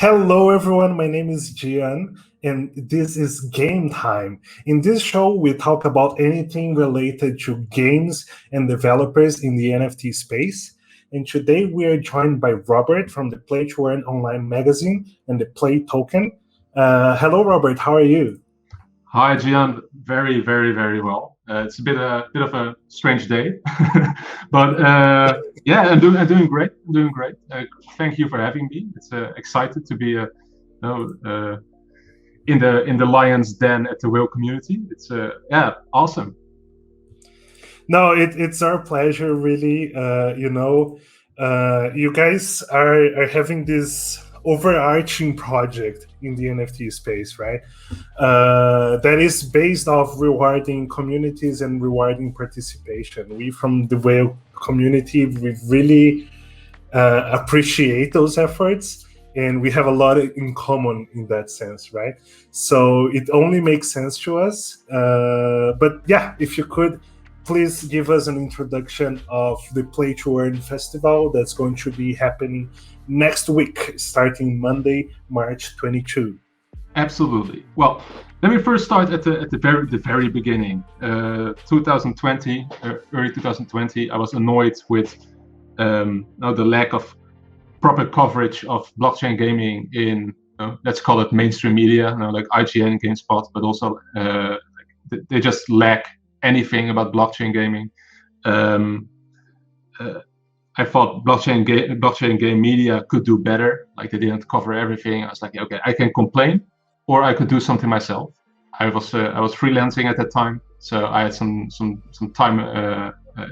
Hello, everyone. My name is Gian, and this is Game Time. In this show, we talk about anything related to games and developers in the NFT space. And today, we are joined by Robert from the Play to Earn online magazine and the Play Token. Hello, Robert. How are you? Hi, Gian. Very, very, very well. It's a bit of a strange day, but yeah, I'm doing great. I'm doing great. Thank you for having me. It's excited to be in the lion's den at the whale community. It's yeah, awesome. No, it's our pleasure, really. You guys are having this overarching project in the NFT space, right? That is based off rewarding communities and rewarding participation. We from the whale community, we really appreciate those efforts, and we have a lot in common in that sense, right? So it only makes sense to us. But yeah, if you could please give us an introduction of the Play to Earn festival that's going to be happening next week, starting Monday, March 22. Absolutely. Well, let me first start at the very beginning. 2020, early 2020, I was annoyed with the lack of proper coverage of blockchain gaming in let's call it mainstream media, like IGN, GameSpot, but also they just lack anything about blockchain gaming. I thought blockchain game media could do better. Like they didn't cover everything. I was like, okay, I can complain, or I could do something myself. I was freelancing at that time, so I had some time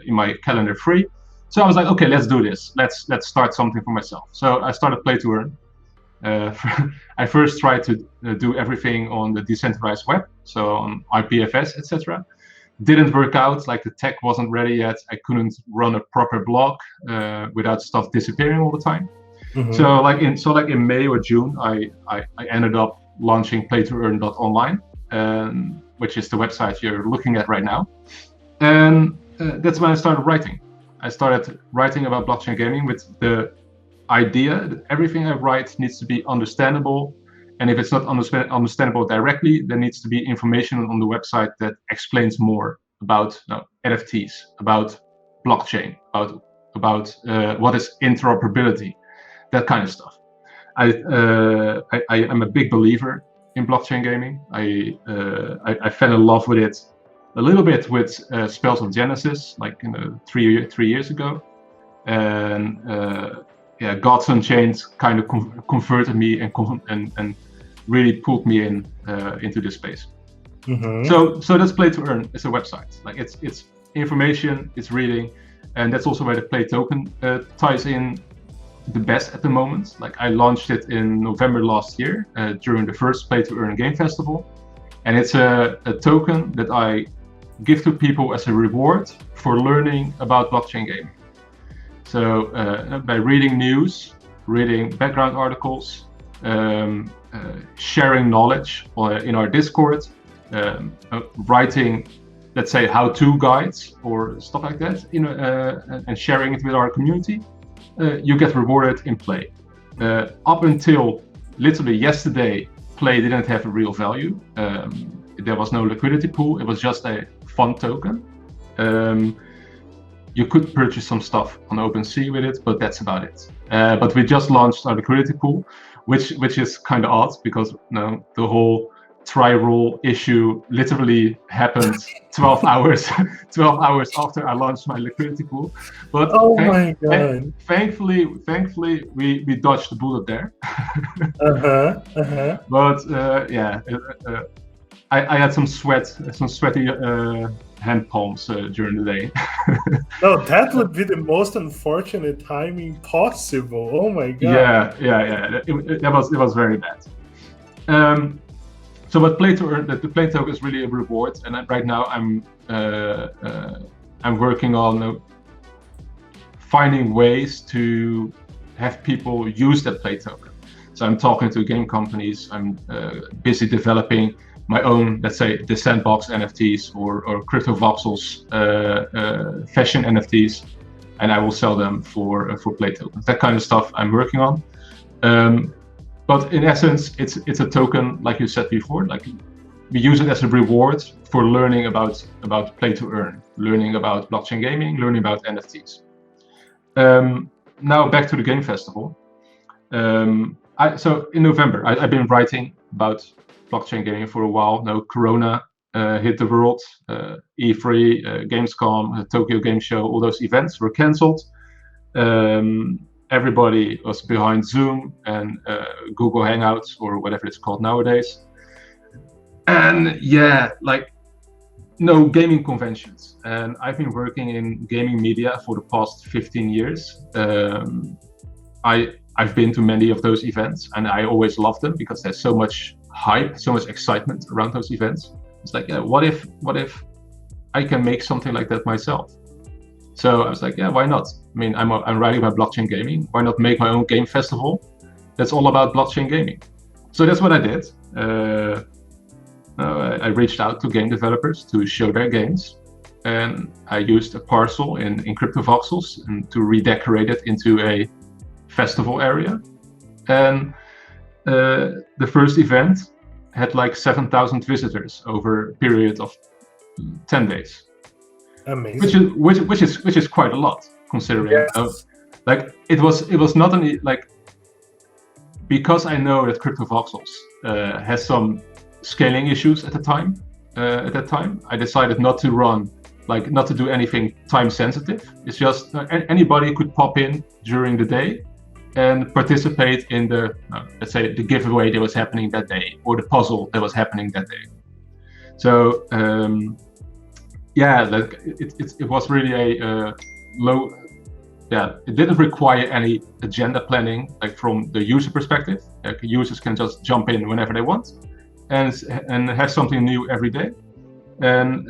in my calendar free. So I was like, okay, let's do this. Let's start something for myself. So I started Play to Earn. I first tried to do everything on the decentralized web, so on IPFS, etc. Didn't work out. Like the tech wasn't ready yet. I couldn't run a proper blog without stuff disappearing all the time. Mhm. So like in May or June, I ended up launching playtoearn.online, which is the website you're looking at right now. And that's when I started writing. I started writing about blockchain gaming with the idea that everything I write needs to be understandable. And if it's not understandable directly, there needs to be information on the website that explains more about NFTs, about blockchain, about what is interoperability, that kind of stuff. I am a big believer in blockchain gaming. I fell in love with it a little bit with Spells of Genesis, like 3 years ago, and yeah, Gods Unchained kind of converted me and really pulled me into this space. Mhm. So that's Play to Earn. It's a website. Like it's information, it's reading, and that's also where the Play token ties in the best at the moment. Like I launched it in November last year during the first Play to Earn Game Festival, and it's a token that I give to people as a reward for learning about blockchain gaming. So by reading news, reading background articles, sharing knowledge in our Discord, writing, let's say, how-to guides or stuff like that, and sharing it with our community, you get rewarded in Play. Up until literally yesterday, Play didn't have a real value. There was no liquidity pool. It was just a fun token. You could purchase some stuff on OpenSea with it, but that's about it. But we just launched our liquidity pool, which is kind of odd because the whole try-roll issue literally happened 12 hours 12 hours after I launched my liquidity pool. But Oh my god. thankfully we dodged the bullet there. But yeah, I had some sweaty hand palms during the day. No, that would be the most unfortunate timing possible. Oh my god. Yeah. It was very bad. So what Play to Earn, the Play token is really a reward, and right now I'm working on finding ways to have people use that Play token. So I'm talking to game companies. I'm busy developing my own, let's say, the Sandbox NFTs or Crypto Voxels fashion NFTs, and I will sell them for Play tokens. That kind of stuff I'm working on. But in essence, it's a token, like you said before. Like we use it as a reward for learning about play to earn, learning about blockchain gaming, learning about NFTs. Now back to the game festival. So in November, I've been writing about blockchain gaming for a while. Now Corona hit the world, E3, Gamescom, Tokyo Game Show, all those events were cancelled. Everybody was behind Zoom and Google Hangouts or whatever it's called nowadays. And yeah, like no gaming conventions. And I've been working in gaming media for the past 15 years. I've been to many of those events and I always love them because there's so much hype, so much excitement around those events. It's like, yeah, what if I can make something like that myself? So I was like, yeah, why not? I mean, I'm writing about blockchain gaming. Why not make my own game festival that's all about blockchain gaming? So that's what I did. I reached out to game developers to show their games. And I used a parcel in CryptoVoxels and to redecorate it into a festival area. And the first event had like 7,000 visitors over a period of 10 days. Amazing. Which is quite a lot considering. Yes. Like it was not only like, because I know that CryptoVoxels has some scaling issues at the time. At that time, I decided not to do anything time sensitive. It's just anybody could pop in during the day and participate in the, let's say, the giveaway that was happening that day or the puzzle that was happening that day. So yeah, like it was really a low. Yeah, it didn't require any agenda planning, like from the user perspective. Like users can just jump in whenever they want, and have something new every day. And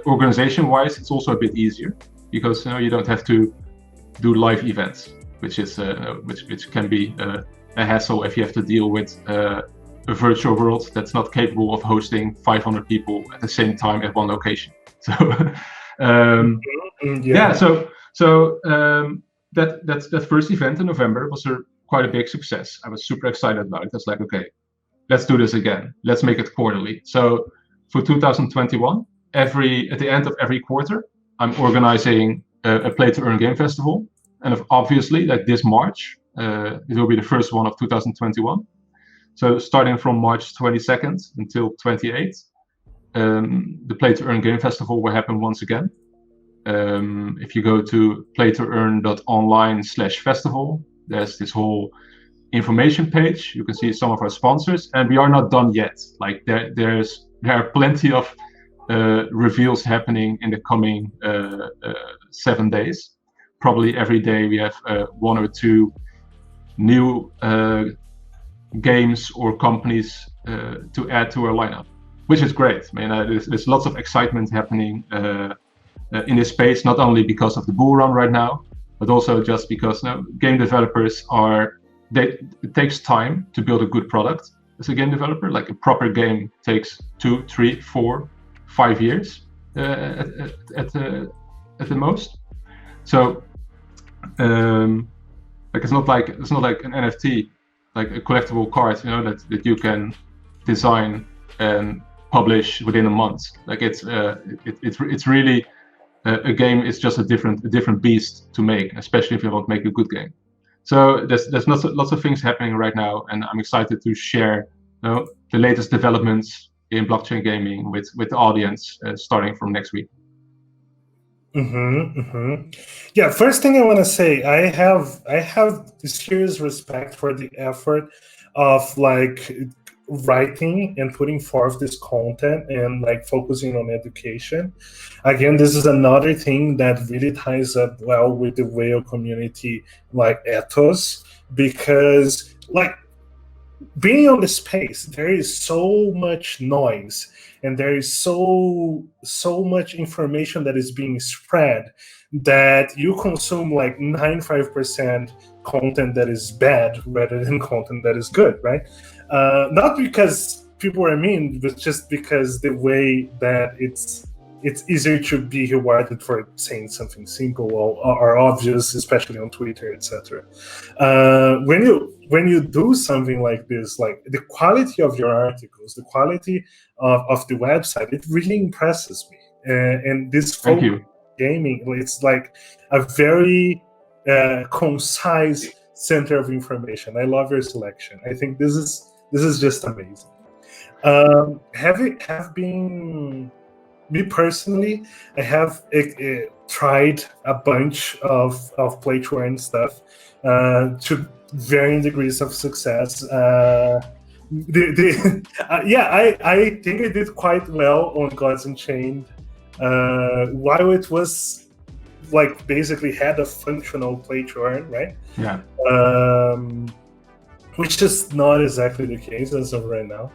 organization-wise, it's also a bit easier because you don't have to do live events, which is which can be a hassle if you have to deal with a virtual world that's not capable of hosting 500 people at the same time at one location. So So that first event in November was quite a big success. I was super excited about it. I was like, okay, let's do this again. Let's make it quarterly. So for 2021, at the end of every quarter, I'm organizing a play to earn game festival. And obviously, like this March, it will be the first one of 2021. So starting from March 22nd until 28th, the play to earn game festival will happen once again. If you go to playtoearn.online/festival, there's this whole information page. You can see some of our sponsors, and we are not done yet. Like there are plenty of reveals happening in the coming 7 days. Probably every day we have 1 or 2 new games or companies to add to our lineup, which is great. I mean, there's lots of excitement happening in this space, not only because of the bull run right now, but also just because game developers it takes time to build a good product as a game developer. Like a proper game takes 2, 3, 4, 5 years at the most. So like it's not like an NFT, like a collectible card, that you can design and publish within a month. Like it's really a game is just a different beast to make, especially if you want to make a good game. So there's lots of things happening right now, and I'm excited to share the latest developments in blockchain gaming with the audience starting from next week. Yeah, first thing I want to say, I have serious respect for the effort of like writing and putting forth this content and like focusing on education. Again, this is another thing that really ties up well with the whale community like ethos, because like being on the space, there is so much noise and there is so much information that is being spread that you consume like 95% content that is bad rather than content that is good, right? Not because people are mean, but just because the way that it's it's easier to be rewarded for saying something simple or obvious, especially on Twitter, etc. When you do something like this, like the quality of your articles, the quality of the website, it really impresses me. And this Thank you. gaming, it's like a very concise center of information. I love your selection. I think this is just amazing. Have been me personally, I have tried a bunch of play to earn stuff to varying degrees of success. I think I did quite well on Gods Unchained. While it was like basically had a functional play to earn, right? Yeah. Which is not exactly the case as of right now.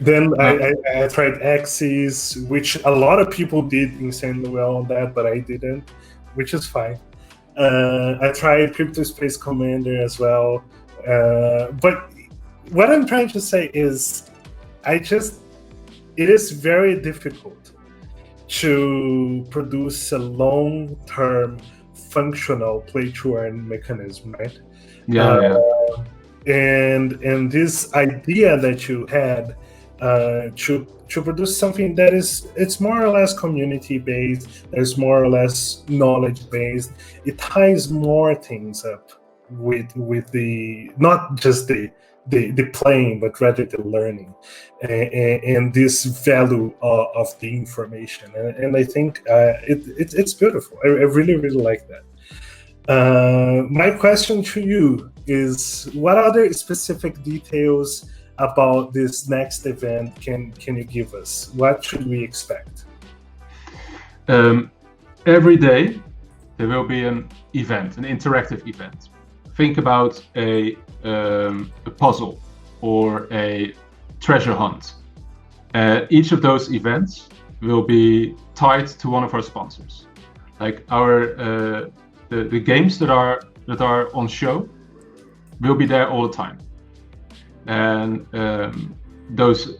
Then I tried Axis, which a lot of people did insanely well on that, but I didn't, which is fine. I tried Crypto Space Commander as well. But what I'm trying to say is it is very difficult to produce a long-term functional play-to-earn mechanism, right? And this idea that you had to produce something that it's more or less community based, there's more or less knowledge based, it ties more things up with the not just the playing, but rather the learning and this value of the information. And I think it's beautiful. I really like that. My question to you is, what other specific details about this next event can you give us? What should we expect? Every day there will be an event, an interactive event. Think about a puzzle or a treasure hunt. Each of those events will be tied to one of our sponsors. Like our the games that are on show will be there all the time. And there's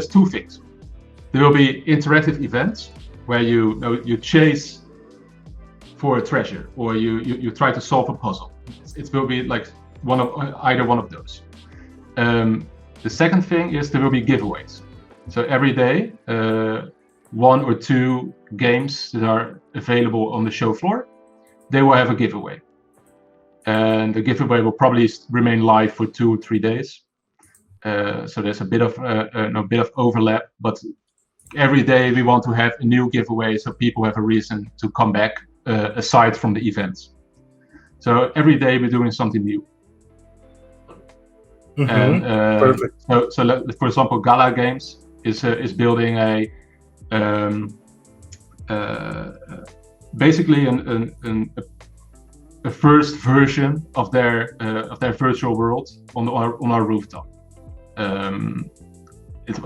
two things. There will be interactive events where you chase for a treasure, or you try to solve a puzzle. It will be like either one of those. The second thing is there will be giveaways. So every day, one or two games that are available on the show floor, they will have a giveaway. And the giveaway will probably remain live for 2 or 3 days. So there's a bit of overlap, but every day we want to have a new giveaway so people have a reason to come back aside from the events. So every day we're doing something new. Mm-hmm. And Perfect. So for example, Gala Games is building basically a first version of their virtual world on our rooftop.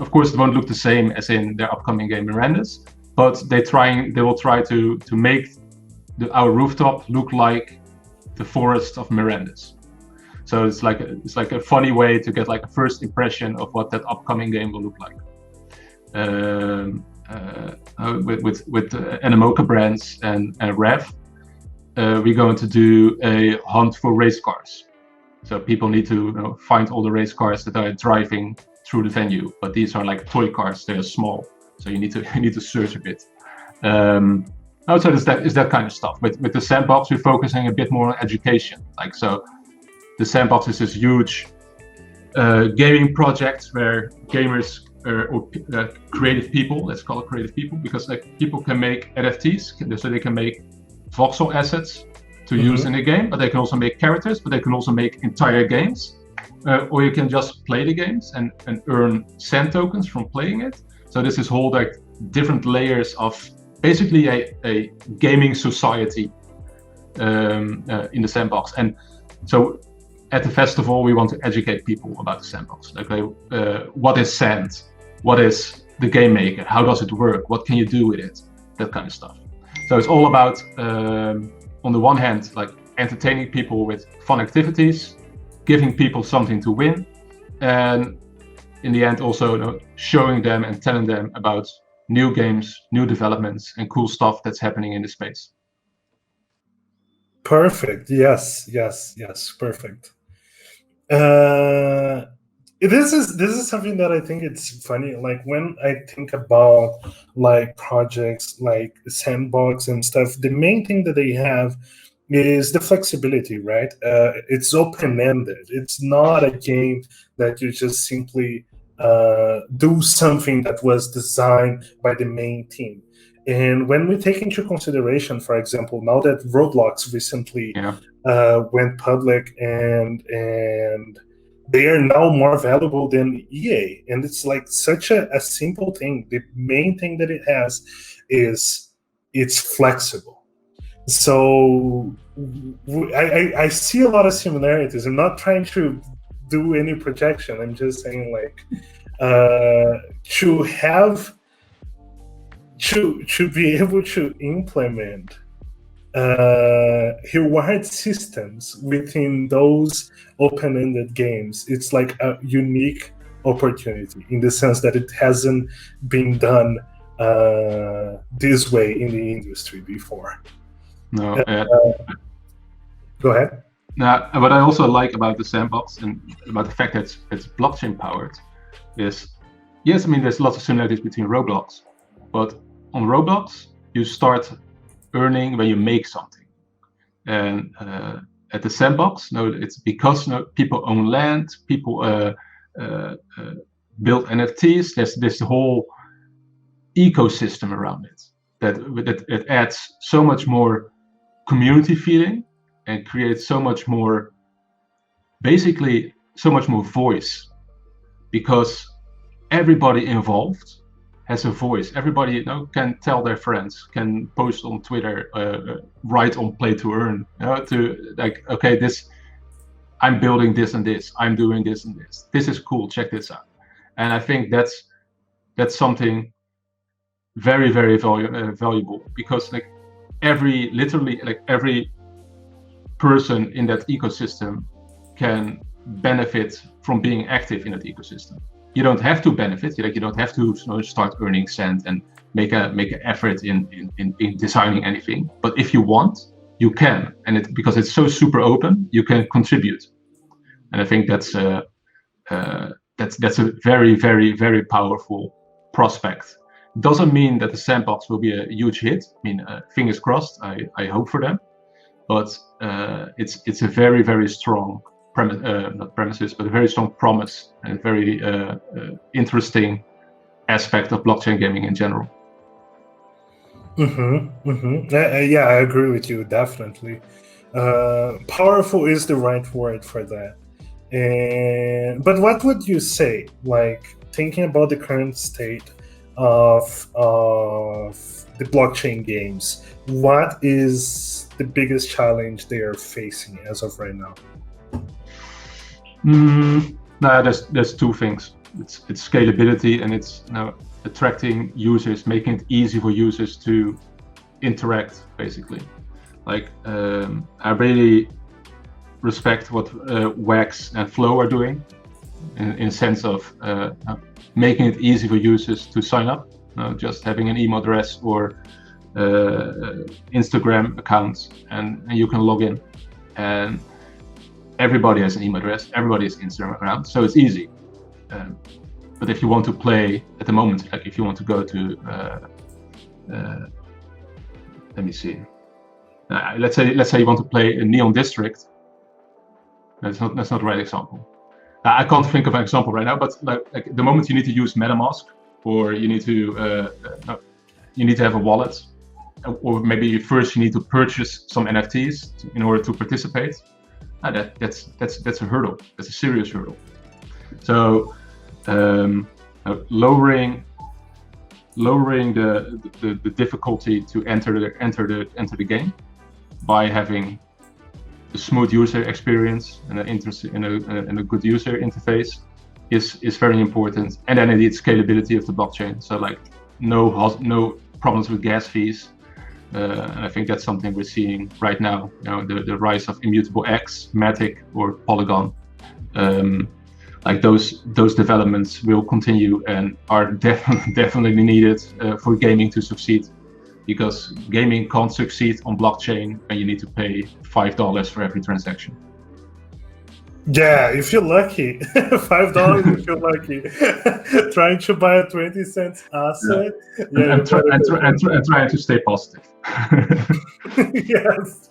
Of course, it won't look the same as in their upcoming game Miranda's, but they will try to make our rooftop look like the forest of Miranda's. So it's like a funny way to get like a first impression of what that upcoming game will look like. With Animoca Brands and Rev, we're going to do a hunt for race cars. So people need to find all the race cars that are driving through the venue, but these are like toy cars. They are small, so you need to search a bit. Also, is that kind of stuff. With the sandbox, we're focusing a bit more on education. Like, so the sandbox is this huge gaming project where gamers or creative people, let's call it creative people, because like people can make NFTs, so they can make voxel assets to use in a game, but they can also make characters, but they can also make entire games, or you can just play the games and earn sand tokens from playing it. So this is whole like different layers of basically a gaming society in the sandbox. And so at the festival, we want to educate people about the sandbox. Like, what is sand? What is the game maker? How does it work? What can you do with it? That kind of stuff. So it's all about, on the one hand, like entertaining people with fun activities, giving people something to win, and in the end also showing them and telling them about new games, new developments, and cool stuff that's happening in the space. Perfect. Yes. Perfect. Uh, this is something that I think it's funny. Like when I think about like projects like Sandbox and stuff, the main thing that they have is the flexibility, right? It's open-ended. It's not a game that you just simply do something that was designed by the main team. And when we take into consideration, for example, now that Roblox recently went public and they are now more valuable than EA, and it's like such a simple thing. The main thing that it has is it's flexible. So I see a lot of similarities. I'm not trying to do any projection. I'm just saying like to have to be able to implement reward systems within those open-ended games, it's like a unique opportunity in the sense that it hasn't been done this way in the industry before. No. Go ahead. Now, what I also like about the Sandbox and about the fact that it's blockchain powered is, yes, I mean, there's lots of similarities between Roblox, but on Roblox, you start earning when you make something. And at the Sandbox, no, it's because people own land, people build NFTs. There's this whole ecosystem around it that it adds so much more community feeling and creates so much more, basically so much more voice, because everybody involved has a voice. Everybody can tell their friends, can post on Twitter, write on Play to Earn, to like, okay, I'm building this and this, I'm doing this and this. This is cool. Check this out. And I think that's something very, very valuable, because literally every person in that ecosystem can benefit from being active in that ecosystem. You don't have to benefit, you don't have to start earning sand and make an effort in designing anything. But if you want, you can, and because it's so super open, you can contribute. And I think that's a very, very, very powerful prospect. Doesn't mean that the Sandbox will be a huge hit. I mean, fingers crossed. I hope for them. But it's a very, very strong not premises, but a very strong promise and very interesting aspect of blockchain gaming in general. Yeah, I agree with you, definitely. Powerful is the right word for that. But what would you say, like thinking about the current state of the blockchain games, what is the biggest challenge they are facing as of right now? There's two things. It's scalability, and it's attracting users, making it easy for users to interact, basically. Like I really respect what Wax and Flow are doing in sense of making it easy for users to sign up, just having an email address or Instagram account, and you can log in, and everybody has an email address, everybody has an Instagram account, so it's easy. But if you want to play at the moment, like if you want to go to, let me see, let's say you want to play a Neon District. That's not the right example. I can't think of an example right now, but like the moment you need to use MetaMask, or you need to have a wallet, or maybe first you need to purchase some NFTs in order to participate. That's a hurdle. That's a serious hurdle. So lowering the difficulty to enter the game by having a smooth user experience and a good user interface is very important. And then indeed scalability of the blockchain. So like no problems with gas fees. And I think that's something we're seeing right now. The rise of Immutable X, Matic, or Polygon, like those developments will continue and are definitely needed for gaming to succeed, because gaming can't succeed on blockchain and you need to pay $5 for every transaction. Yeah, if you're lucky, $5 if you're lucky. Trying to buy a 20 cents asset. Yeah, and trying to stay positive. Yes.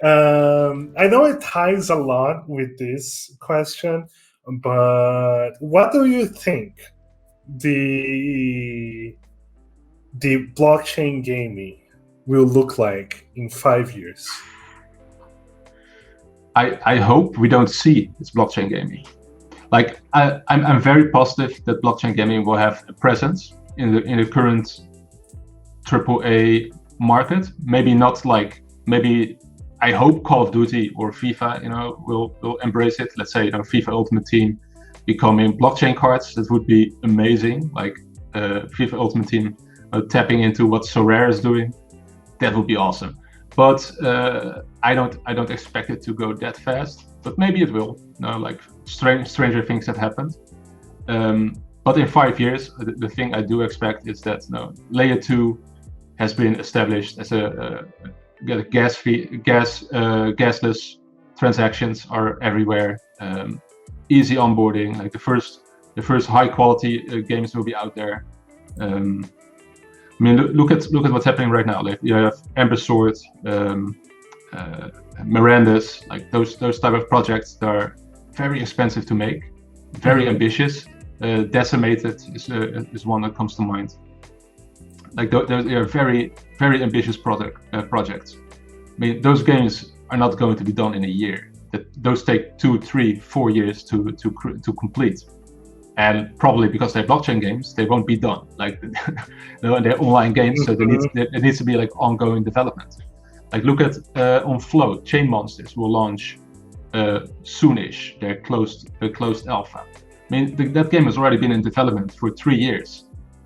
I know it ties a lot with this question, but what do you think the blockchain gaming will look like in 5 years? I hope we don't see it's blockchain gaming. Like I'm very positive that blockchain gaming will have a presence in the current AAA market. Maybe not like, maybe I hope Call of Duty or FIFA, will embrace it. Let's say, FIFA Ultimate Team becoming blockchain cards. That would be amazing. Like FIFA Ultimate Team tapping into what Sorare is doing. That would be awesome. But I don't expect it to go that fast. But maybe it will. Like stranger things have happened. But in 5 years, the thing I do expect is that layer 2 has been established as a gasless transactions are everywhere. Easy onboarding. Like the first high quality games will be out there. I mean, look at what's happening right now. Like you have Amber Sword, Miranda's, like those type of projects that are very expensive to make, very ambitious. Decimated is one that comes to mind. Like they are very ambitious projects. I mean, those games are not going to be done in a year. Those take 2, 3, 4 years to complete. And probably because they're blockchain games, they won't be done. Like they're online games, so there needs to be like ongoing development. Like look at on Float, Chain Monsters will launch soonish. They're closed alpha. I mean, that game has already been in development for 3 years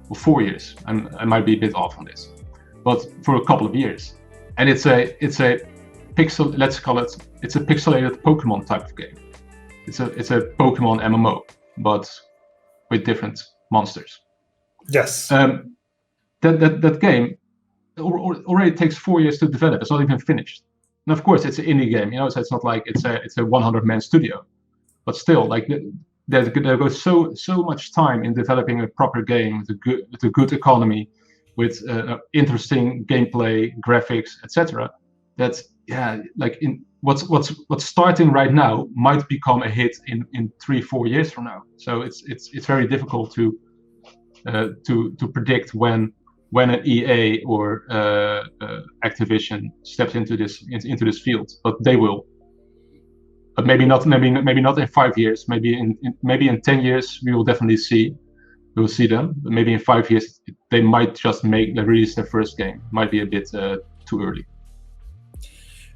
or 4 years. I might be a bit off on this, but for a couple of years. And it's a pixel. Let's call it. It's a pixelated Pokemon type of game. It's a Pokemon MMO, but with different monsters. Yes. That game already takes 4 years to develop. It's not even finished. And of course, it's an indie game. So it's not like it's a 100-man studio, but still, like there goes so much time in developing a proper game with a good economy, with interesting gameplay, graphics, etc. That like in what's starting right now might become a hit in 3-4 years from now. So it's very difficult to predict when an EA or Activision steps into this field, but they will. But maybe not in 5 years. Maybe in 10 years we will definitely see them. But maybe in 5 years they might just release their first game. Might be a bit too early.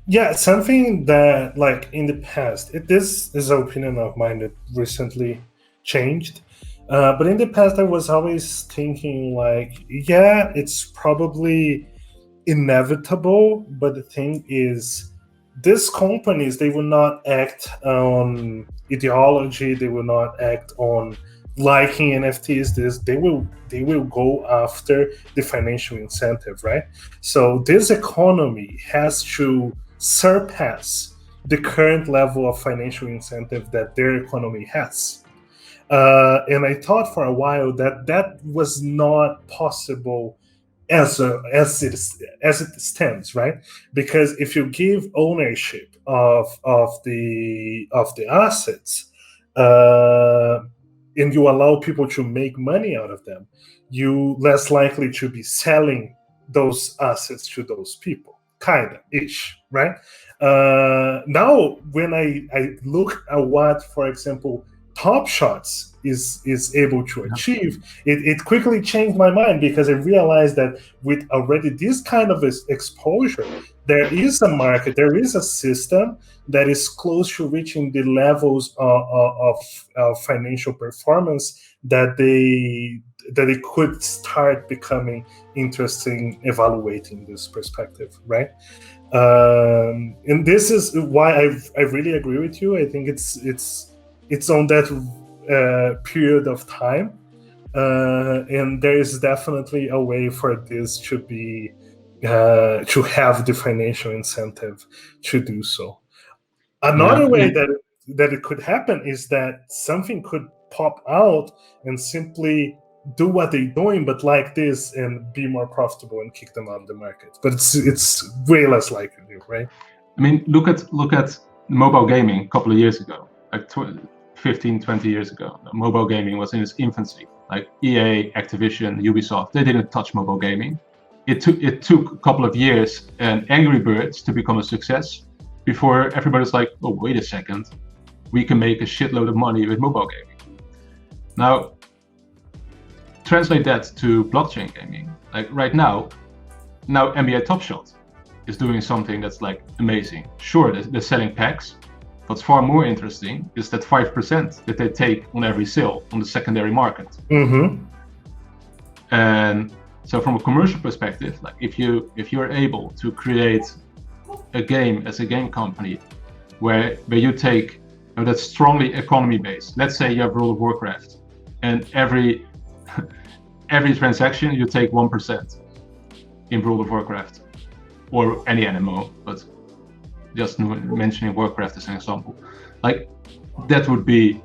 Yeah, something that, like, in the past, this is an opinion of mine that recently changed. But in the past, I was always thinking, like, yeah, it's probably inevitable. But the thing is, these companies, they will not act on ideology. They will not act on liking NFTs. They will go after the financial incentive, right? So this economy has to surpass the current level of financial incentive that their economy has. And I thought for a while that was not possible as it stands, right? Because if you give ownership of the assets, and you allow people to make money out of them, you less likely to be selling those assets to those people. Kind of ish, right? Now, when I look at what, for example, Top Shots is able to achieve, it quickly changed my mind, because I realized that with already this kind of exposure, there is a market, there is a system that is close to reaching the levels of financial performance that that it could start becoming interesting evaluating this perspective, right? And this is why I really agree with you. I think it's on that period of time, and there is definitely a way for this to be to have the financial incentive to do so. Another way that it could happen is that something could pop out and simply do what they're doing, but like this, and be more profitable and kick them out of the market. But it's way less likely, right? I mean, look at mobile gaming a couple of years ago, like 15, 20 years ago. Mobile gaming was in its infancy. Like EA, Activision, Ubisoft, they didn't touch mobile gaming. It took a couple of years and Angry Birds to become a success before everybody's like, oh, wait a second, we can make a shitload of money with mobile gaming. Now, translate that to blockchain gaming. Like right now NBA Top Shot is doing something that's like amazing. Sure, they're selling packs. What's far more interesting is that 5% that they take on every sale on the secondary market. Mm-hmm. And so from a commercial perspective, like if you're able to create a game as a game company where you take that's strongly economy based. Let's say you have World of Warcraft, and every transaction you take 1% in World of Warcraft, or any MMO, but just mentioning Warcraft as an example, like that would be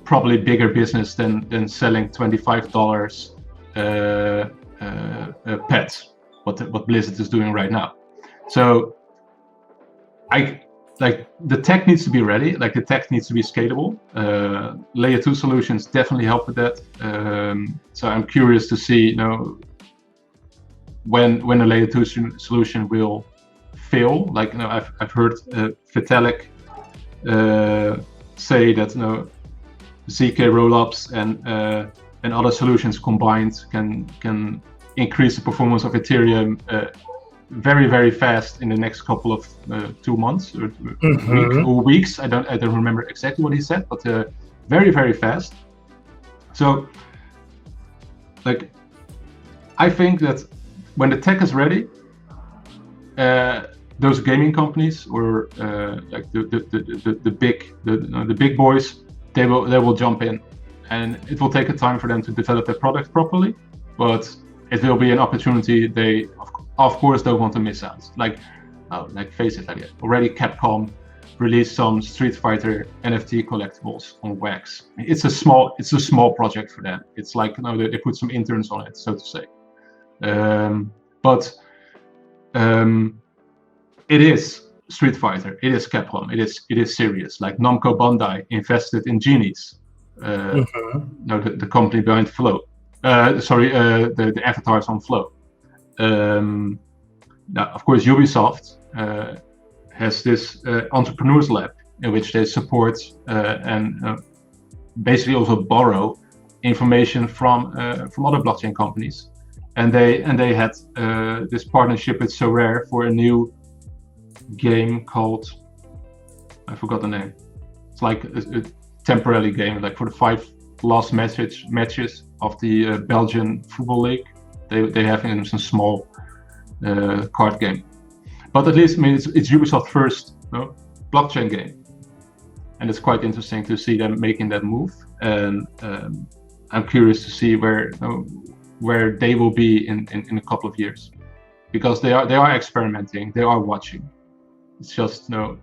probably bigger business than selling $25 pets, what Blizzard is doing right now. So the tech needs to be ready, like the tech needs to be scalable. Layer 2 solutions definitely help with that. So I'm curious to see, when a layer 2 solution will fail. Like, I've heard Vitalik say that ZK rollups and other solutions combined can increase the performance of Ethereum very, very fast in the next couple of 2 months or weeks. I don't remember exactly what he said, but very, very fast. So, like, I think that when the tech is ready, those gaming companies or like the big boys, they will jump in, and it will take a time for them to develop their product properly, but it will be an opportunity they of course don't want to miss out. Like face it, already Capcom released some Street Fighter NFT collectibles on Wax. It's a small project for them. It's like they put some interns on it, so to say. But it is Street Fighter. It is Capcom. It is serious. Like Namco Bandai invested in Genies, the company behind Flow. The avatars on Flow. Now, of course, Ubisoft has this entrepreneurs lab in which they support and basically also borrow information from other blockchain companies, and they had this partnership with Sorare for a new game called, I forgot the name. It's like a temporary game, like for the 5 last matches of the Belgian football league. They have some small card game, but at least it's Ubisoft's first blockchain game, and it's quite interesting to see them making that move. And I'm curious to see where they will be in a couple of years, because they are experimenting, they are watching. It's just the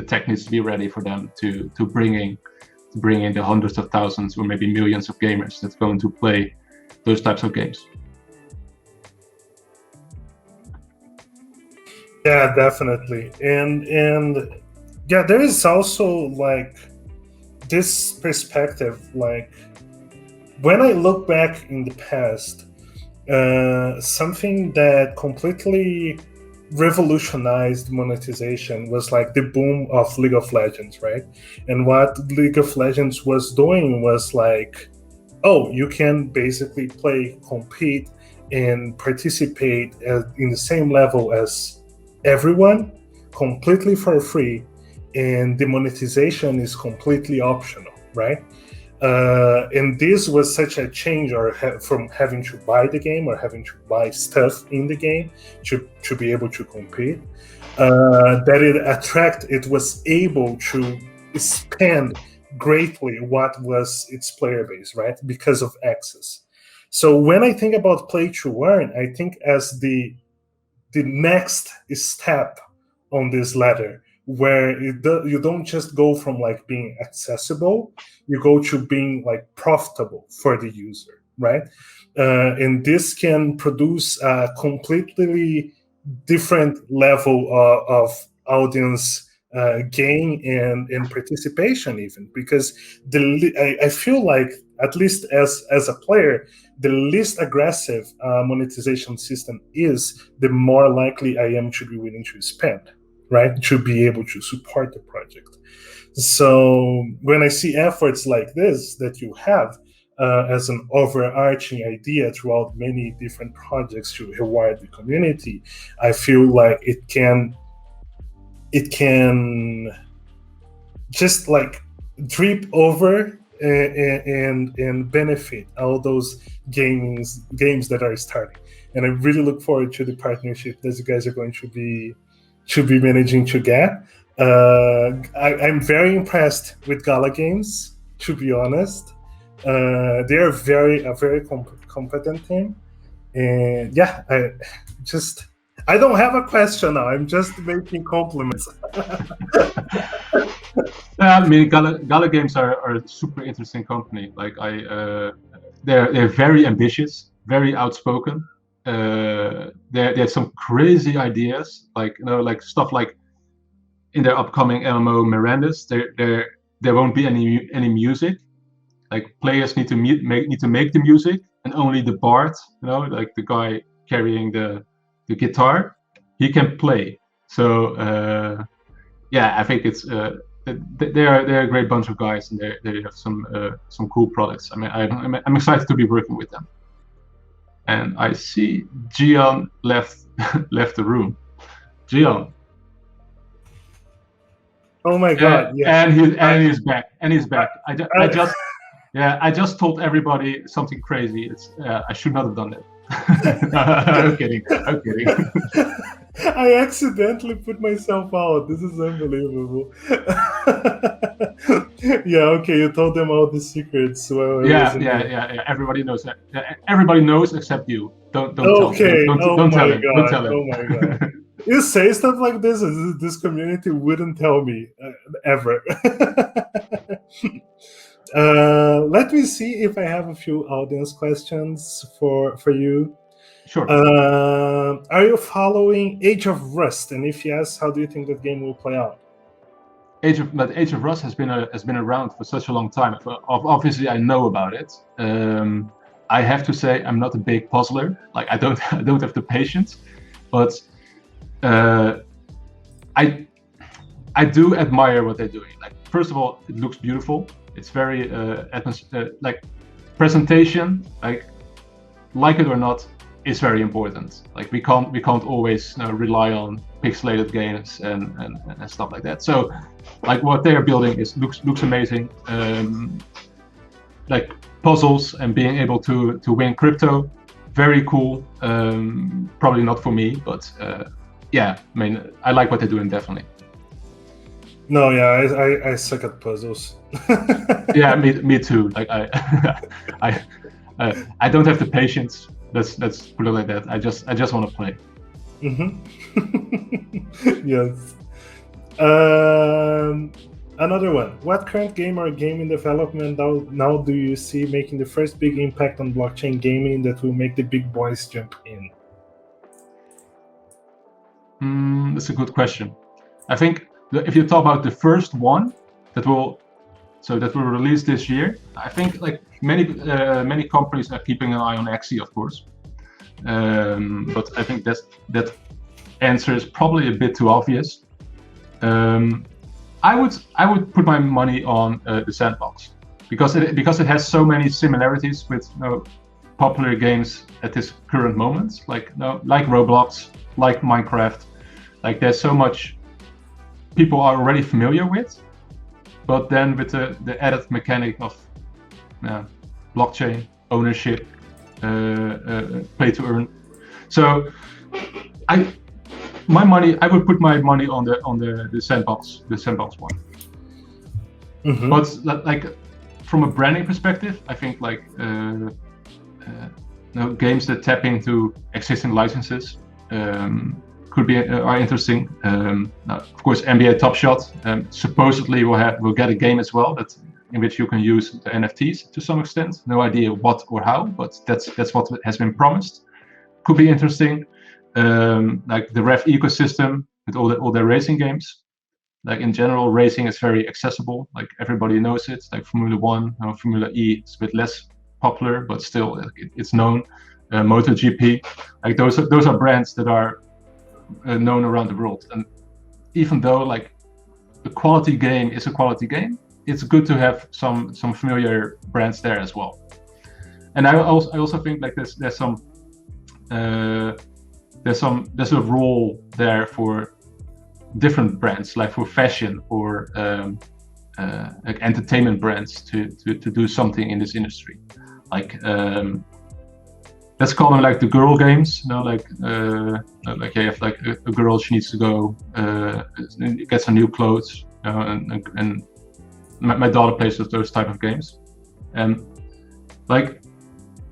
tech needs to be ready for them to bring in the hundreds of thousands or maybe millions of gamers that's going to play those types of games. Yeah, definitely. And yeah, there is also like this perspective, like when I look back in the past, something that completely revolutionized monetization was like the boom of League of Legends, right? And what League of Legends was doing was like, oh, you can basically play, compete, and participate in the same level as everyone, completely for free, and the monetization is completely optional, right? And this was such a change, from having to buy the game or having to buy stuff in the game to be able to compete, that it was able to expand greatly what was its player base, right? Because of access. So when I think about play to earn, I think as the next step on this ladder, where you don't just go from like being accessible, you go to being like profitable for the user, right? And this can produce a completely different level of audience gain and participation, even because I feel like, at least as a player, the least aggressive monetization system is, the more likely I am to be willing to spend, right, to be able to support the project. So when I see efforts like this that you have as an overarching idea throughout many different projects to reward the community, I feel like it can just like drip over and benefit all those games that are starting. And I really look forward to the partnership that you guys are going to be managing to get. I'm very impressed with Gala Games, to be honest. They are a very competent team, and yeah, I don't have a question now. I'm just making compliments. I mean, Gala Games are a super interesting company. Like they're very ambitious, very outspoken. They have some crazy ideas, like like stuff like in their upcoming MMO Miranda's, there won't be any music. Like players need to make the music, and only the bard, like the guy carrying the guitar, he can play. So yeah, I think it's they're a great bunch of guys, and they have some cool products. I mean, I'm excited to be working with them. And I see Gian left the room. Gian. Oh my God! Yeah. And he's back. I just told everybody something crazy. I should not have done that. I'm kidding. I accidentally put myself out. This is unbelievable. Yeah, okay, you told them all the secrets. Well, yeah. Everybody knows that. Everybody knows except you. Don't okay. Don't tell them. Don't tell them. Oh my God. You say stuff like this community wouldn't tell me ever. Let me see if I have a few audience questions for you. Sure. Are you following Age of Rust? And if yes, how do you think that game will play out? Age of Rust has been around for such a long time. Obviously, I know about it. I have to say, I'm not a big puzzler. Like I don't have the patience, but I do admire what they're doing. Like first of all, it looks beautiful. It's very like presentation, like it or not, is very important. Like we can't always rely on pixelated games and stuff like that. So like what they are building looks amazing. Like puzzles and being able to win crypto, very cool. Probably not for me, but yeah, I mean, I like what they're doing, definitely. No, yeah, I suck at puzzles. Yeah, me too. Like I don't have the patience. Let's put it like that. I just want to play. Yes. Another one. What current game or gaming development now do you see making the first big impact on blockchain gaming that will make the big boys jump in? That's a good question. I think if you talk about the first one that will release this year, I think like many companies are keeping an eye on Axie, of course. But I think that answer is probably a bit too obvious. I would put my money on the Sandbox because it has so many similarities with popular games at this current moment, like Roblox, like Minecraft. Like there's so much people are already familiar with, but then with the added mechanic of blockchain ownership, play to earn. So I would put my money on the sandbox one. Mm-hmm. But like from a branding perspective, I think like games that tap into existing licenses could be are interesting. Now, of course, NBA Top Shot supposedly will get a game as well in which you can use the NFTs to some extent. No idea what or how, but that's what has been promised. Could be interesting. Like the Rev ecosystem with all their racing games. Like in general, racing is very accessible. Like everybody knows it. Like Formula One, Formula E is a bit less popular, but still it's known. MotoGP, like those are brands that are known around the world. And even though like a quality game is a quality game, it's good to have some familiar brands there as well. And I also think like there's a role there for different brands, like for fashion or like entertainment brands to do something in this industry. Like let's call them like the girl games, like you have like a girl, she needs to go get some new clothes, and my daughter plays those type of games. And like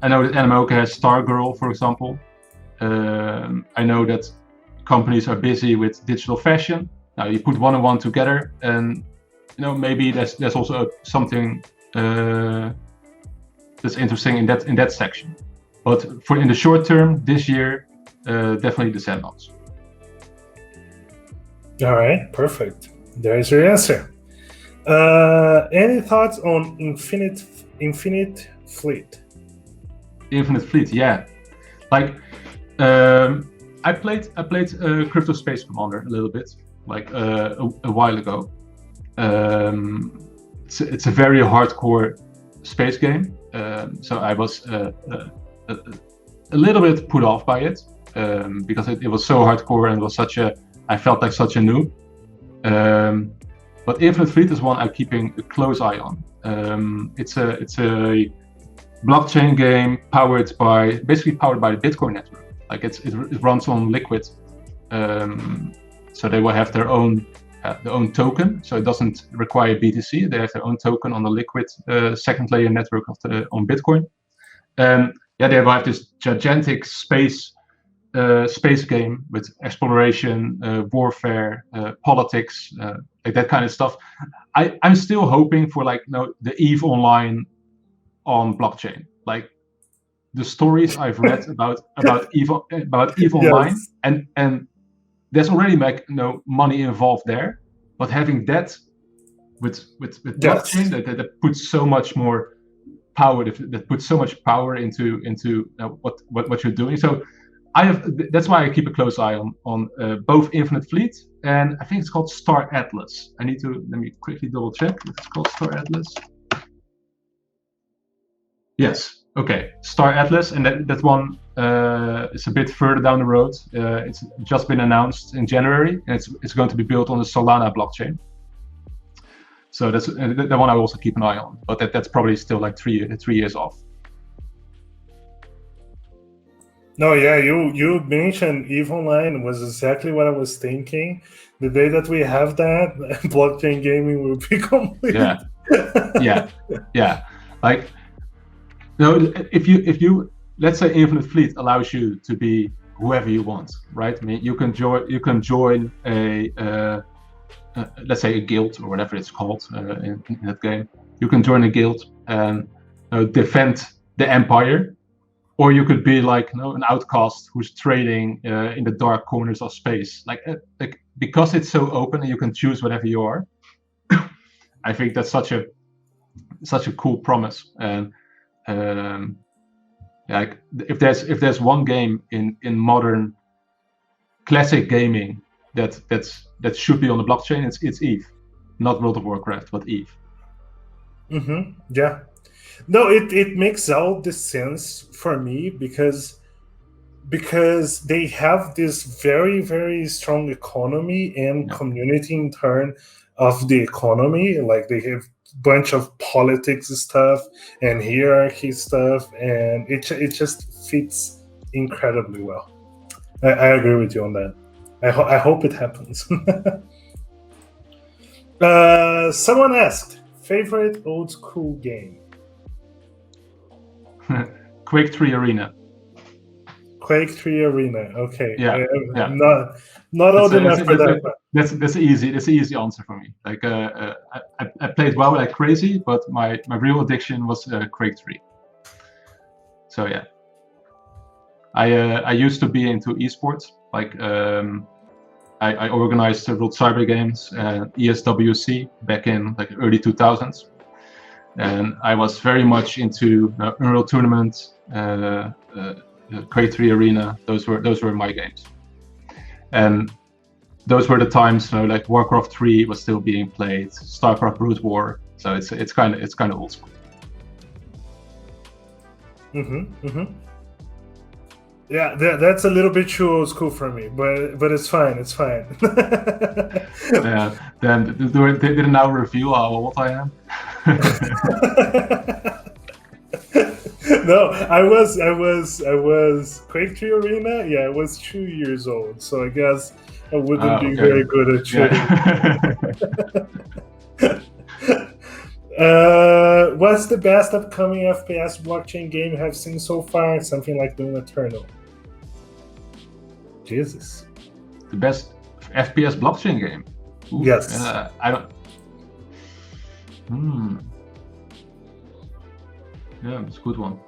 I know that Animoca has Star Girl, for example. I know that companies are busy with digital fashion. Now you put one and one together, and maybe there's also something that's interesting in that section. But in the short term, this year, definitely the sandbox. All right, perfect. There's your answer. Any thoughts on Infinite Fleet? Infinite Fleet, yeah. Like I played Crypto Space Commander a little bit, like a while ago. It's a very hardcore space game, so I was a little bit put off by it because it was so hardcore and it was I felt like such a noob. But Infinite Fleet is one I'm keeping a close eye on. It's a blockchain game basically powered by the Bitcoin network. Like it runs on Liquid, so they will have their own token. So it doesn't require BTC. They have their own token on the Liquid second layer network on Bitcoin. They will have this gigantic space game with exploration, warfare, politics, like that kind of stuff. I'm still hoping for the EVE Online on blockchain. Like the stories I've read about EVE Online, yes. and there's already money involved there, but having that with blockchain that puts so much more power, that puts so much power into what you're doing. So that's why I keep a close eye on both Infinite Fleet and I think it's called Star Atlas. Let me quickly double check if it's called Star Atlas. Yes. Okay. Star Atlas, and that one is a bit further down the road. It's just been announced in January, and it's going to be built on the Solana blockchain. So that's that one I also keep an eye on, but that's probably still like 3 years off. No, yeah, you mentioned EVE Online was exactly what I was thinking. The day that we have that, blockchain gaming will be complete. Yeah. Like, if you let's say Infinite Fleet allows you to be whoever you want, right? I mean, you can join a let's say a guild or whatever it's called in that game. You can join a guild and defend the empire. Or you could be like an outcast who's trading in the dark corners of space. Like because it's so open and you can choose whatever you are. I think that's such a cool promise. And like if there's one game in modern classic gaming that should be on the blockchain, it's EVE, not World of Warcraft, but EVE. Mm-hmm. Yeah. No, it makes all the sense for me because they have this very, very strong economy and community in turn of the economy. Like they have bunch of politics stuff and hierarchy stuff, and it just fits incredibly well. I agree with you on that. I hope it happens. Someone asked, favorite old school game? Quake 3 Arena. Quake 3 Arena. Okay. Yeah. Not old enough for that. That's an easy answer for me. Like I played WoW like crazy, but my real addiction was Quake 3. So yeah. I used to be into esports. Like I organized several cyber games, ESWC back in like early 2000s, and I was very much into Unreal Tournament, Quake 3 Arena. Those were my games, and those were the times like Warcraft 3 was still being played, StarCraft Brood War. So it's kind of old school. Yeah, that's a little bit too old school for me, but it's fine. It's fine. Yeah. Then did it now reveal how old I am? No, I was Quake 3 Arena. Yeah, I was 2 years old, so I guess I wouldn't be very good at shooting. Yeah. What's the best upcoming FPS blockchain game you have seen so far? Something like Doom Eternal. Jesus. The best FPS blockchain game? Ooh, yes. I don't. Yeah, it's a good one.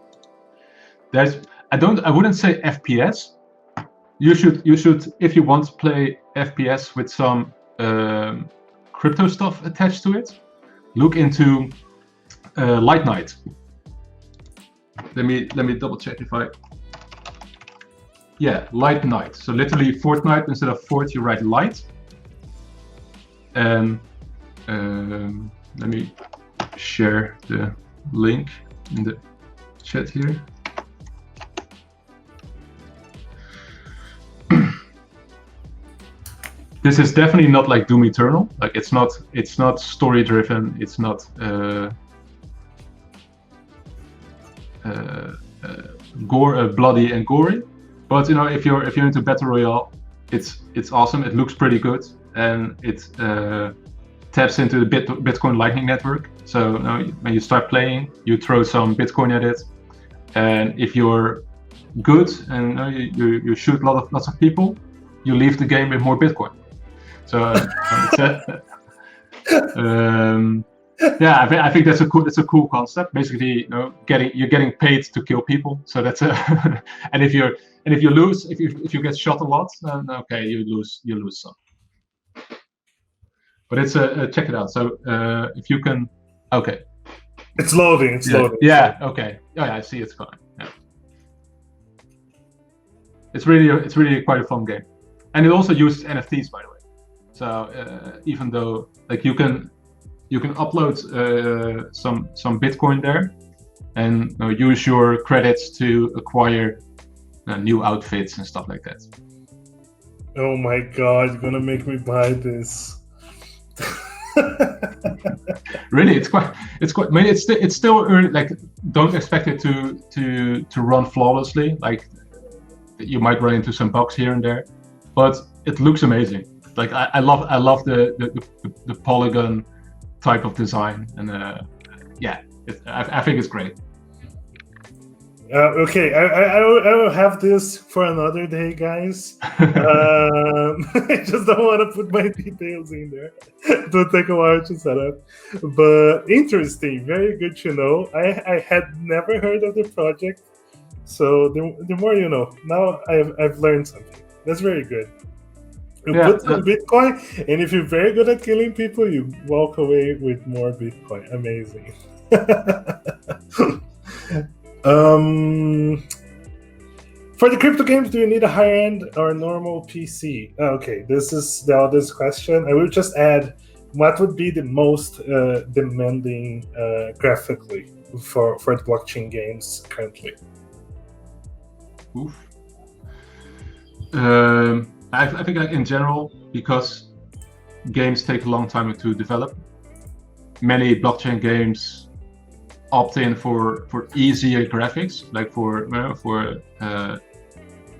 I wouldn't say FPS. You should if you want to play FPS with some crypto stuff attached to it, look into Light Night. Let me double check if I. Yeah, Light Night. So literally Fortnite, instead of Fort you write Light. And let me share the link in the chat here. This is definitely not like Doom Eternal. Like it's not story driven. It's not bloody and gory. But if you're into battle royale, it's awesome. It looks pretty good, and it taps into the Bitcoin Lightning Network. So when you start playing, you throw some Bitcoin at it, and if you're good and you shoot lots of people, you leave the game with more Bitcoin. So yeah, I think that's a cool concept. Basically, you're getting paid to kill people. So that's and if you lose, if you get shot a lot, then okay, you lose some. But it's check it out. So if you can, okay. It's loading. It's loading. Yeah. Okay. Oh, yeah, I see. It's fine. Yeah. It's really quite a fun game, and it also uses NFTs, by the way. So even though like you can upload some Bitcoin there, and use your credits to acquire new outfits and stuff like that. Oh my god, you're gonna make me buy this. Really, it's quite. I mean, it's still early. Like, don't expect it to run flawlessly. Like, you might run into some bugs here and there, but it looks amazing. Like, I love the polygon type of design, and yeah, I think it's great. Okay, I will have this for another day, guys. I just don't want to put my details in there. It'll take a while to set up. But interesting, very good to know. I had never heard of the project, so the more you know. Now I've learned something. That's very good. You put some Bitcoin, and if you're very good at killing people, you walk away with more Bitcoin. Amazing. For the crypto games, do you need a high-end or normal PC? Okay, this is the oldest question. I will just add, what would be the most demanding graphically for the blockchain games currently? Oof. I think, like, in general, because games take a long time to develop, many blockchain games opt in for easier graphics, like for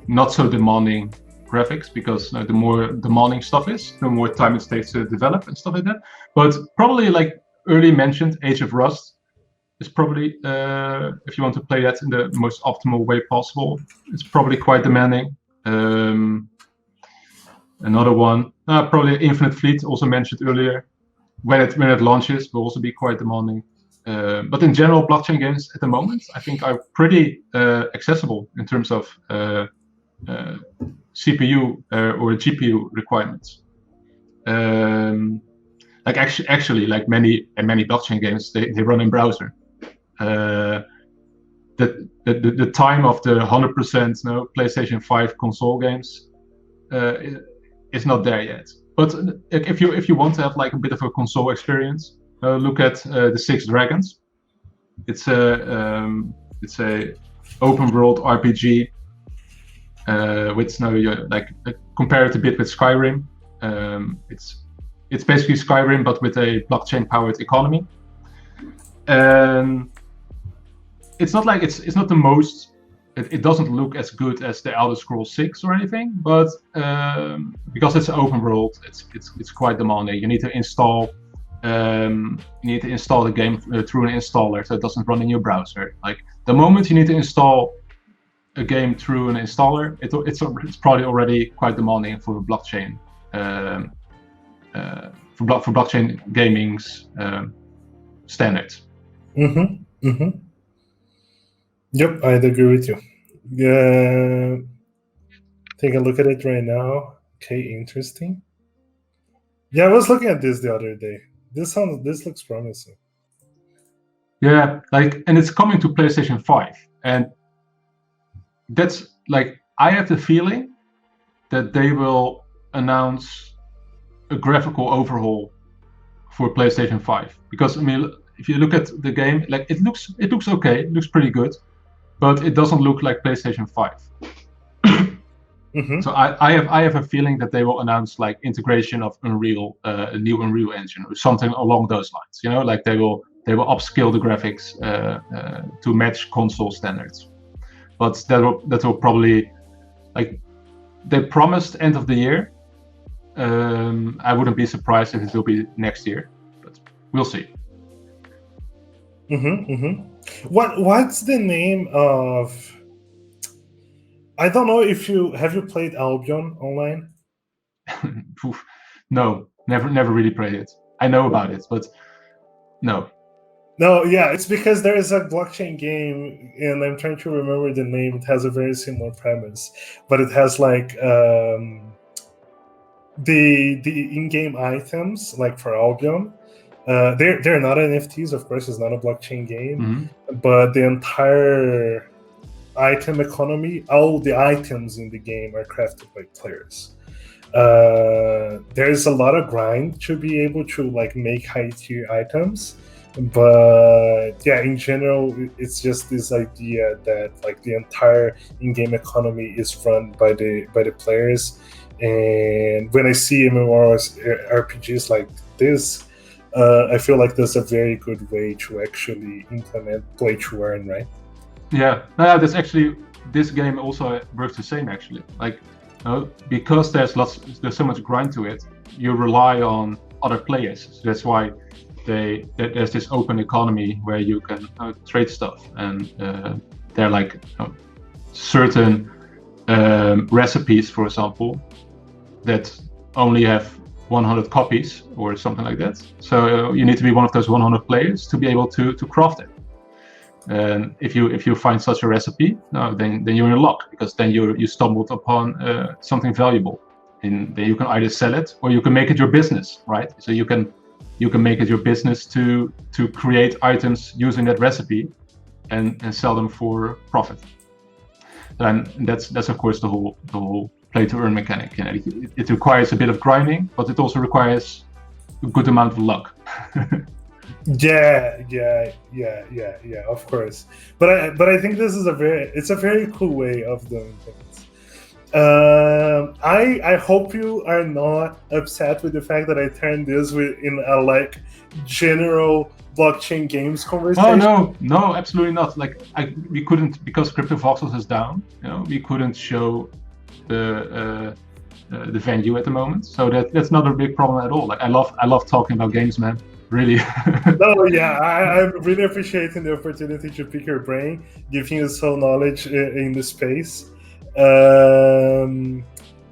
not so demanding graphics, because the more demanding stuff is, the more time it takes to develop and stuff like that. But probably, like early mentioned, Age of Rust is probably, if you want to play that in the most optimal way possible, it's probably quite demanding. Another one, probably Infinite Fleet, also mentioned earlier, when it launches, will also be quite demanding. But in general, blockchain games at the moment, I think, are pretty accessible in terms of CPU or GPU requirements. Like actually, like many blockchain games, they run in browser. The time of the 100% PlayStation 5 console games is not there yet. But if you want to have like a bit of a console experience, look at the Six Dragons. It's a open world RPG with like compare it a bit with Skyrim. It's basically Skyrim but with a blockchain powered economy. And it's not like it's not the most. It doesn't look as good as the Elder Scrolls 6 or anything, but because it's an open world, it's quite demanding. You need to install the game through an installer, so it doesn't run in your browser. Like the moment you need to install a game through an installer, it's probably already quite demanding for blockchain for blockchain gaming's standards. Yep, I'd agree with you. Take a look at it right now. Okay, interesting. Yeah, I was looking at this the other day. This looks promising. Yeah, like, and it's coming to PlayStation 5, and that's like, I have the feeling that they will announce a graphical overhaul for PlayStation 5, because I mean, if you look at the game, like it looks okay, it looks pretty good, but it doesn't look like PlayStation 5. So I have a feeling that they will announce like integration of Unreal, a new Unreal engine or something along those lines. Like they will upscale the graphics to match console standards. But that will probably, like, they promised end of the year. I wouldn't be surprised if it will be next year, but we'll see. What's the name of? I don't know if you played Albion online. No, never really played it. I know about it, but no. No, yeah, it's because there is a blockchain game, and I'm trying to remember the name. It has a very similar premise, but it has like the in-game items, like for Albion. They're not NFTs, of course. It's not a blockchain game, but the entire item economy, all the items in the game are crafted by players. There's a lot of grind to be able to like make high tier items, but yeah, in general, it's just this idea that like the entire in-game economy is run by the players. And when I see MMORPGs like this, I feel like there's a very good way to actually implement play to earn, right? Yeah, that's actually, this game also works the same actually. Like, because there's so much grind to it, you rely on other players. So that's why there's this open economy where you can trade stuff, and there are like certain recipes, for example, that only have 100 copies or something like that. So you need to be one of those 100 players to be able to craft it. And if you find such a recipe, then you're in luck, because then you stumbled upon something valuable, and then you can either sell it or you can make it your business, right? So you can make it your business to create items using that recipe and sell them for profit. And that's of course the whole play to earn mechanic. It requires a bit of grinding, but it also requires a good amount of luck. Yeah, of course. But I think this is a very cool way of doing things. I hope you are not upset with the fact that I turned this in a like general blockchain games Oh conversation. no, absolutely not. Like we couldn't, because Crypto Voxels is down. We couldn't show the venue at the moment, so that's not a big problem at all. Like I love talking about games, man. Really. No, yeah, I'm really appreciating the opportunity to pick your brain, giving you some knowledge in the space.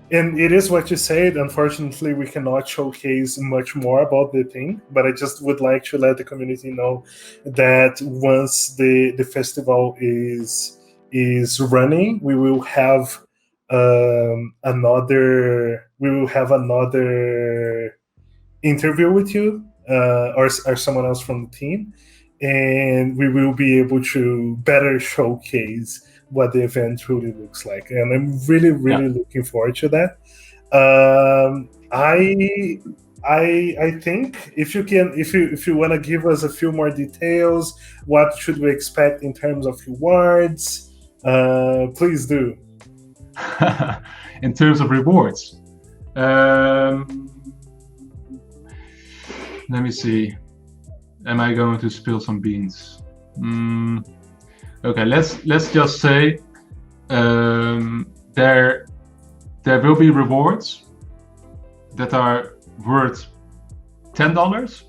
And it is what you said. Unfortunately, we cannot showcase much more about the thing, but I just would like to let the community know that once the festival is running, we will have another interview with you or someone else from the team, and we will be able to better showcase what the event really looks like. And I'm really, Yeah. really looking forward to that. I think if you want to give us a few more details, what should we expect in terms of rewards? Please do. In terms of rewards, let me see. Am I going to spill some beans? Okay, let's just say there will be rewards that are worth $10,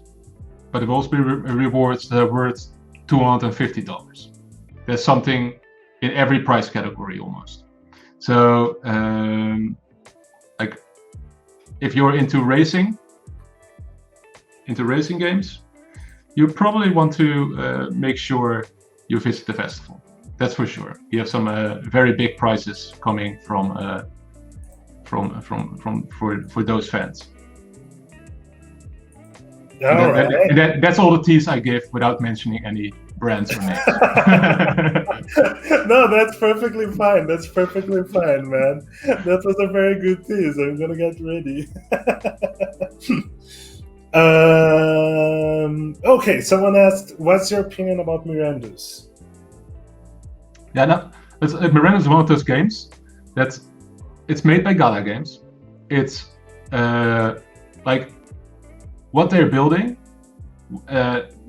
but there will also be rewards that are worth $250. There's something in every price category almost. So, like, if you're into racing games, you probably want to make sure you visit the festival. That's for sure. You have some very big prizes coming for those fans. That's all the tease I give without mentioning any brands or names. No, that's perfectly fine. That's perfectly fine, man. That was a very good tease. I'm gonna get ready. Okay, someone asked, "What's your opinion about Miranda's?" Yeah, no, Miranda is one of those games that it's made by Gala Games. It's like what they're building.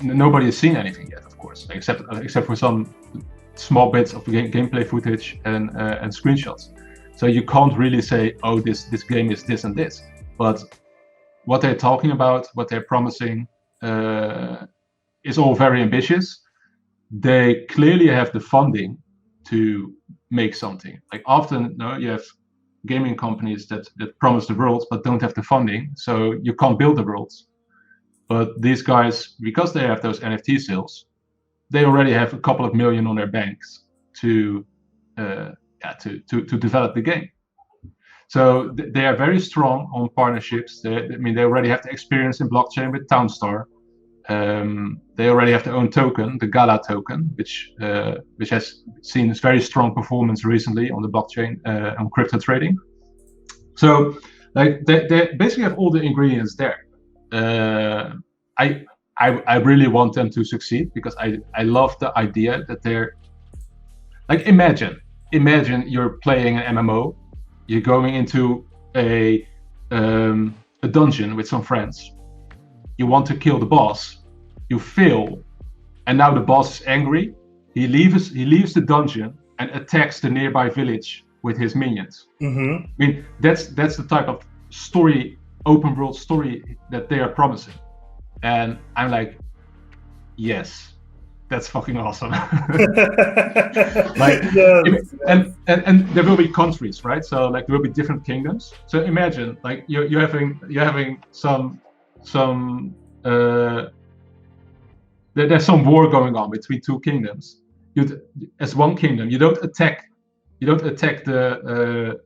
Nobody has seen anything yet, of course, except for some small bits of gameplay footage and screenshots. So you can't really say, oh, this game is this and this. But what they're talking about, what they're promising, is all very ambitious. They clearly have the funding to make something. Like often, you have gaming companies that promise the worlds but don't have the funding, so you can't build the worlds. But these guys, because they have those NFT sales, they already have a couple of million on their banks to develop the game. So they are very strong on partnerships. They already have the experience in blockchain with Townstar. They already have their own token, the Gala token, which has seen very strong performance recently on the blockchain on crypto trading. So like they basically have all the ingredients there. I really want them to succeed because I love the idea that they're like, imagine you're playing an MMO, you're going into a dungeon with some friends, you want to kill the boss, you fail, and now the boss is angry. He leaves the dungeon and attacks the nearby village with his minions. Mm-hmm. I mean, that's the type of story, open world story that they are promising. And I'm like, yes, that's fucking awesome. Like, yes. And there will be countries, right? So like there will be different kingdoms. So imagine like you're having some there's some war going on between two kingdoms. As one kingdom, you don't attack the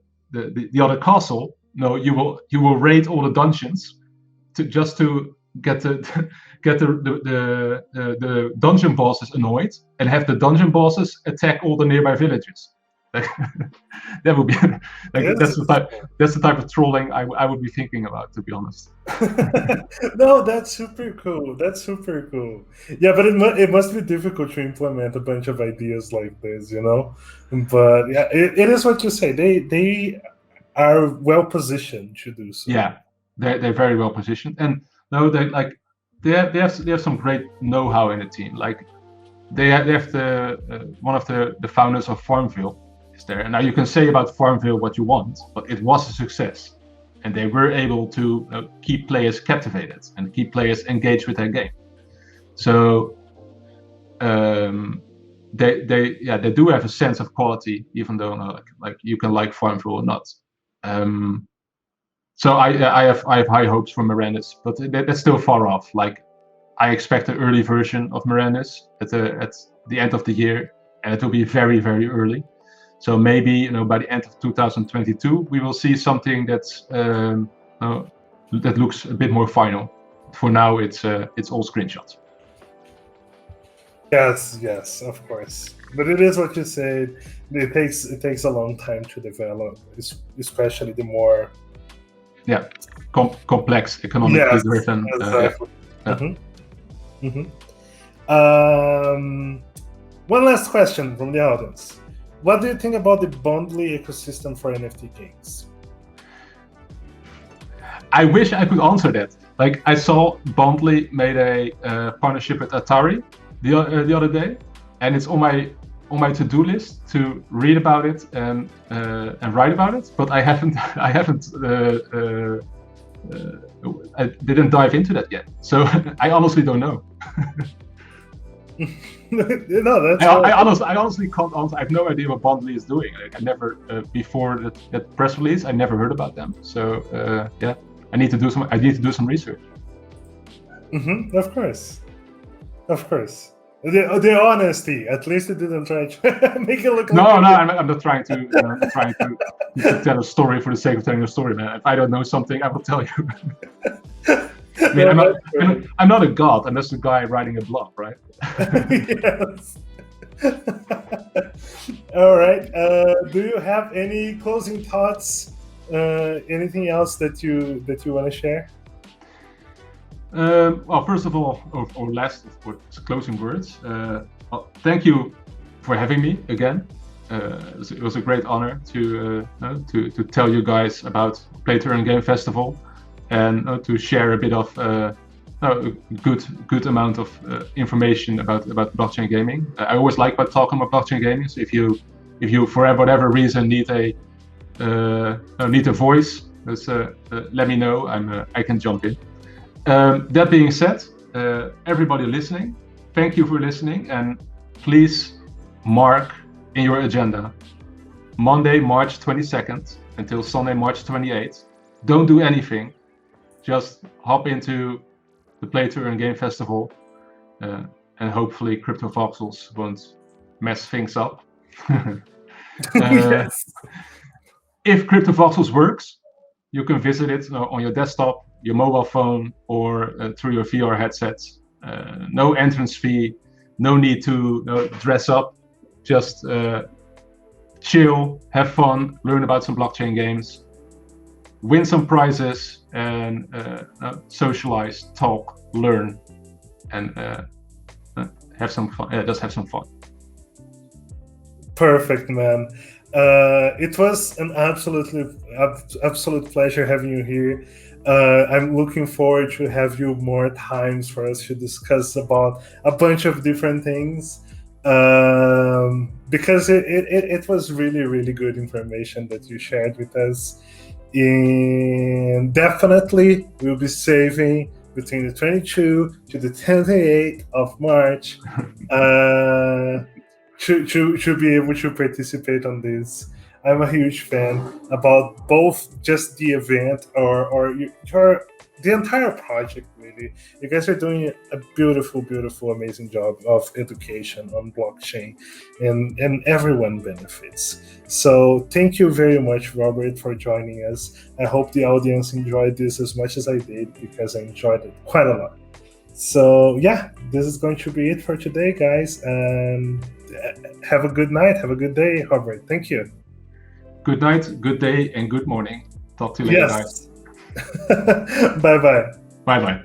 other castle. No, you will raid all the dungeons to get the dungeon bosses annoyed and have the dungeon bosses attack all the nearby villages. Like, that would be like Yes. that's the type of trolling I would be thinking about, to be honest. No, that's super cool. That's super cool. Yeah, but it must be difficult to implement a bunch of ideas like this, you know. But yeah, it is what you say. They are well positioned to do so. Yeah, they're very well positioned, and no, they have some great know-how in the team. Like they have the one of the founders of Farmville is there. And now you can say about Farmville what you want, but it was a success, and they were able to keep players captivated and keep players engaged with their game. So they do have a sense of quality, even though like you can like Farmville or not. So I have high hopes for Mirandus, but that's still far off. Like I expect an early version of Mirandus at the end of the year, and it will be very, very early. So maybe by the end of 2022 we will see something that's that looks a bit more final. For now, it's all screenshots. Yes, of course. But it is what you said. It takes a long time to develop, especially the more complex, economically driven. Exactly. One last question from the audience. What do you think about the Bondly ecosystem for NFT games? I wish I could answer that. Like I saw Bondly made a partnership with Atari the other day, and it's on my to-do list to read about it and write about it. But I didn't dive into that yet, so I honestly don't know. No, that's I honestly can't answer. I have no idea what Bondly is doing. Like, I never before that press release, I never heard about them. So I need to do some research. Of course. The honesty. At least it didn't try to make it look. No, I'm not trying to tell a story for the sake of telling a story, man. If I don't know something, I will tell you. I mean, I'm not a god. I'm just a guy writing a blog, right? Yes. All right. Do you have any closing thoughts? Anything else that you want to share? Well, first of all, or last, for closing words. Well, thank you for having me again. It was a great honor to tell you guys about Play to Earn Game Festival, and to share a bit of a good amount of information about blockchain gaming. I always like talking about blockchain gaming. So if you for whatever reason need a voice, let me know. I can jump in. That being said, everybody listening, thank you for listening, and please mark in your agenda Monday, March 22nd until Sunday, March 28th. Don't do anything. Just hop into the Play to Earn Game Festival, and hopefully Crypto Voxels won't mess things up. Yes. If Crypto Voxels works, you can visit it on your desktop, your mobile phone, or through your VR headsets. No entrance fee, no need to dress up. Just chill, have fun, learn about some blockchain games, win some prizes, and socialize, talk, learn, and have some fun. Just have some fun. Perfect, man. It was an absolute pleasure having you here. I'm looking forward to have you more times for us to discuss about a bunch of different things, because it was really, really good information that you shared with us. And definitely we'll be saving between the 22 to the 28th of March to be able to participate on this. I'm a huge fan about both just the event or the entire project, really. You guys are doing a beautiful, amazing job of education on blockchain, and everyone benefits. So thank you very much, Robert, for joining us. I hope the audience enjoyed this as much as I did, because I enjoyed it quite a lot. So yeah, this is going to be it for today, guys. And Have a good night. Have a good day, Robert. Thank you. Good night, good day, and good morning. Talk to you later, guys. Yes. Bye bye. Bye bye.